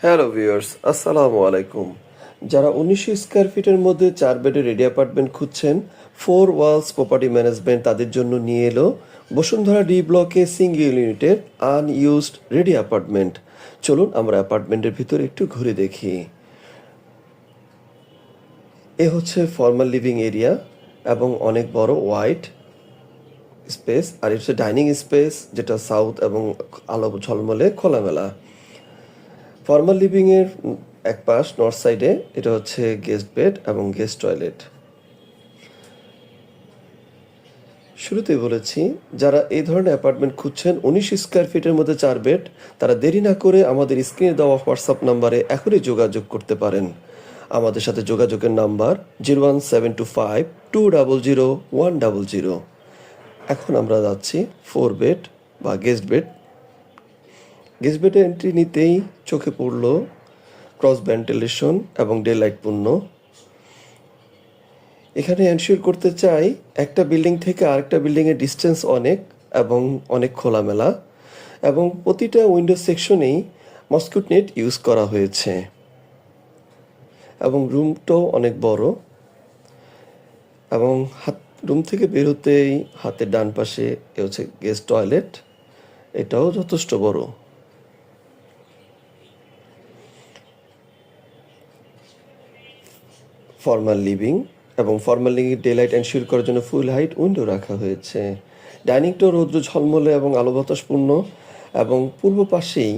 Hello viewers, আসসালামু আলাইকুম। যারা ১৯০০ স্কোয়ার ফিটের মধ্যে ৪ বেডের রেডি অ্যাপার্টমেন্ট খুঁজছেন, ফোর ওয়ালস প্রপার্টি ম্যানেজমেন্ট তাদের জন্য নিয়ে এলো বসুন্ধরা ডি ব্লকে সিঙ্গেল ইউনিটের আনইউজড রেডি অ্যাপার্টমেন্ট। চলুন আমরা অ্যাপার্টমেন্টের ভিতরে একটু ঘুরে দেখি। এ হচ্ছে ফর্মাল লিভিং এরিয়া এবং অনেক বড় ওয়াইড স্পেস, আর এটা হচ্ছে ডাইনিং স্পেস যেটা সাউথ এবং আলো ঝলমলে খোলামেলা। ফর্মাল লিভিংয়ের এক পাশ নর্থ সাইডে এটা হচ্ছে গেস্ট বেড এবং গেস্ট টয়লেট। শুরুতেই বলেছি, যারা এই ধরনের অ্যাপার্টমেন্ট খুঁজছেন ১৯ স্কোয়ার ফিটের মধ্যে ৪ বেড, তারা দেরি না করে আমাদের স্ক্রিনে দেওয়া হোয়াটসঅ্যাপ নাম্বারে এখনই যোগাযোগ করতে পারেন। আমাদের সাথে যোগাযোগের নাম্বার 01725200100। এখন আমরা যাচ্ছি 4 বেড বা গেস্ট বেড। গেস্ট বেডে এন্ট্রি নিতেই চোখে পড়ল ক্রস ভেন্টিলেশন এবং ডে লাইট পূর্ণ। এখানে এনশিওর করতে চাই একটা বিল্ডিং থেকে আরেকটা বিল্ডিংয়ের ডিস্টেন্স অনেক এবং অনেক খোলামেলা, এবং প্রতিটা উইন্ডো সেকশনেই মসকিউট নেট ইউজ করা হয়েছে, এবং রুমটাও অনেক বড়। এবং রুম থেকে বের হতেই হাতের ডান পাশে এ হচ্ছে গেস্ট টয়লেট, এটাও যথেষ্ট বড়। ফর্মাল লিভিং এবং formal living day light ensure করার জন্য ফুল হাইট উইন্ডো রাখা হয়েছে। ডাইনিংটাও রৌদ্র ঝলমলে এবং আলো বাতাসপূর্ণ, এবং পূর্ব পাশেই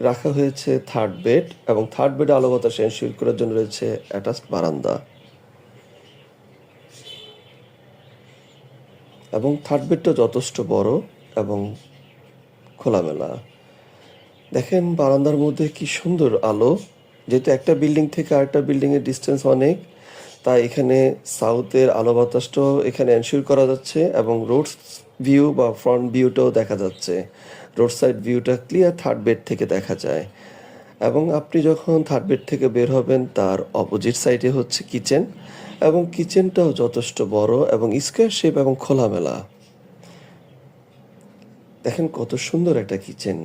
রাখা হয়েছে থার্ড বেড, এবং থার্ড বেডে আলো বাতাস এনশিওর করার জন্য রয়েছে অ্যাটাচড বারান্দা। এবং থার্ড বেডটা যথেষ্ট বড় এবং খোলামেলা। দেখেন বারান্দার মধ্যে কি সুন্দর আলো। যেহেতু একটা বিল্ডিং থেকে আরেকটা বিল্ডিংয়ের ডিস্টেন্স অনেক, তাই এখানে সাউথের আলো বাতাসটাও এখানে এনশিওর করা যাচ্ছে, এবং রোড ভিউ বা ফ্রন্ট ভিউটাও দেখা যাচ্ছে। রোড সাইড ভিউটা ক্লিয়ার থার্ড বেড থেকে দেখা যায়। এবং আপনি যখন থার্ড বেড থেকে বের হবেন, তার অপোজিট সাইডে হচ্ছে কিচেন, এবং কিচেনটাও যথেষ্ট বড় এবং স্কোয়ার শেপ এবং খোলামেলা। দেখেন কত সুন্দর একটা কিচেন।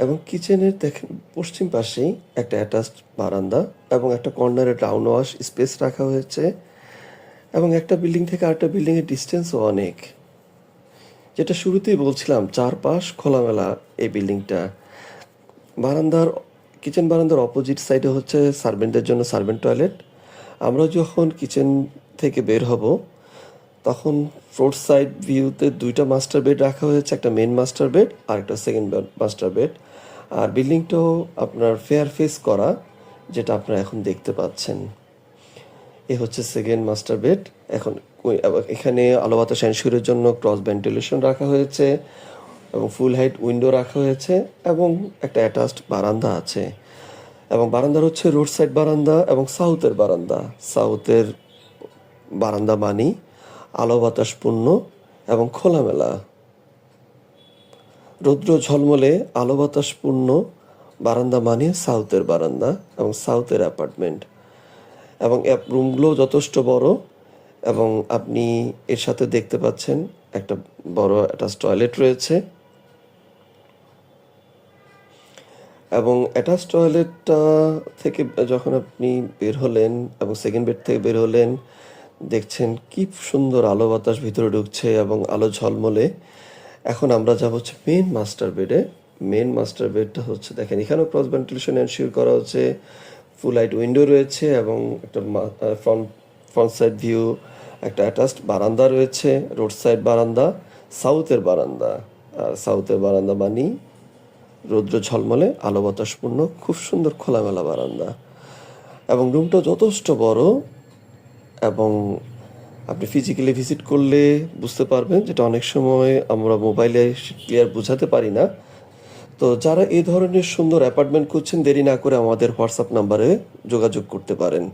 এবং কিচেনের দেখেন পশ্চিম পাশেই একটা অ্যাটাচড বারান্দা এবং একটা কর্নারে টাউন ওয়াশ স্পেস রাখা হয়েছে, এবং একটা বিল্ডিং থেকে আরেকটা বিল্ডিংয়ের ডিস্টেন্সও অনেক। যেটা শুরুতেই বলছিলাম, চারপাশ খোলামেলা এই বিল্ডিংটা। বারান্দার কিচেন বারান্দার অপোজিট সাইডে হচ্ছে সার্ভেন্টদের জন্য সার্ভেন্ট টয়লেট। আমরা যখন কিচেন থেকে বের হব, তখন ফ্রন্ট সাইড ভিউতে দুইটা মাস্টার বেড রাখা হয়েছে, একটা মেন মাস্টার বেড আর একটা সেকেন্ড মাস্টার বেড। আর বিল্ডিংটাও আপনার ফেয়ার ফেস করা, যেটা আপনারা এখন দেখতে পাচ্ছেন। এ হচ্ছে সেকেন্ড মাস্টার বেড। এখন এখানে আলো বাতাস এনশিওরের জন্য ক্রস ভেন্টিলেশন রাখা হয়েছে, এবং ফুল হাইট উইন্ডো রাখা হয়েছে, এবং একটা অ্যাটাচড বারান্দা আছে। এবং বারান্দার হচ্ছে রোড সাইড বারান্দা এবং সাউথের বারান্দা। সাউথের বারান্দা মানি আলো বাতাসপূর্ণ এবং খোলামেলা। রৌদ্র ঝলমলে আলো বাতাসপূর্ণ বারান্দা মানে সাউথের বারান্দা এবং সাউথের অ্যাপার্টমেন্ট। এবং রুমগুলো যথেষ্ট বড়, এবং আপনি এর সাথে দেখতে পাচ্ছেন একটা বড় অ্যাটাচ টয়লেট রয়েছে। এবং অ্যাটাচ টয়লেটটা থেকে যখন আপনি বের হলেন এবং সেকেন্ড বেড থেকে বের হলেন, দেখছেন কি সুন্দর আলো বাতাস ভিতরে ঢুকছে এবং আলো ঝলমলে। এখন আমরা যাব হচ্ছে মেন মাস্টার বেডে। মেন মাস্টার বেডটা হচ্ছে, দেখেন এখানেও ক্রস ভেন্টিলেশন এনশিওর করা হচ্ছে, ফুল লাইট উইন্ডো রয়েছে, এবং একটা ফ্রন্ট সাইড ভিউ, একটা অ্যাটাচড বারান্দা রয়েছে, রোড সাইড বারান্দা, সাউথের বারান্দা। আর সাউথের বারান্দা মানি রৌদ্র ঝলমলে আলো বাতাসপূর্ণ খুব সুন্দর খোলামেলা বারান্দা। এবং রুমটা যথেষ্ট বড়, এবং আপনি ফিজিক্যালি ভিজিট করলে বুঝতে পারবেন, যেটা অনেক সময় আমরা মোবাইলে ক্লিয়ার বোঝাতে পারি না। তো যারা এই ধরনের সুন্দর অ্যাপার্টমেন্ট খুঁজছেন, দেরি না করে আমাদের হোয়াটসঅ্যাপ নাম্বারে যোগাযোগ করতে পারেন।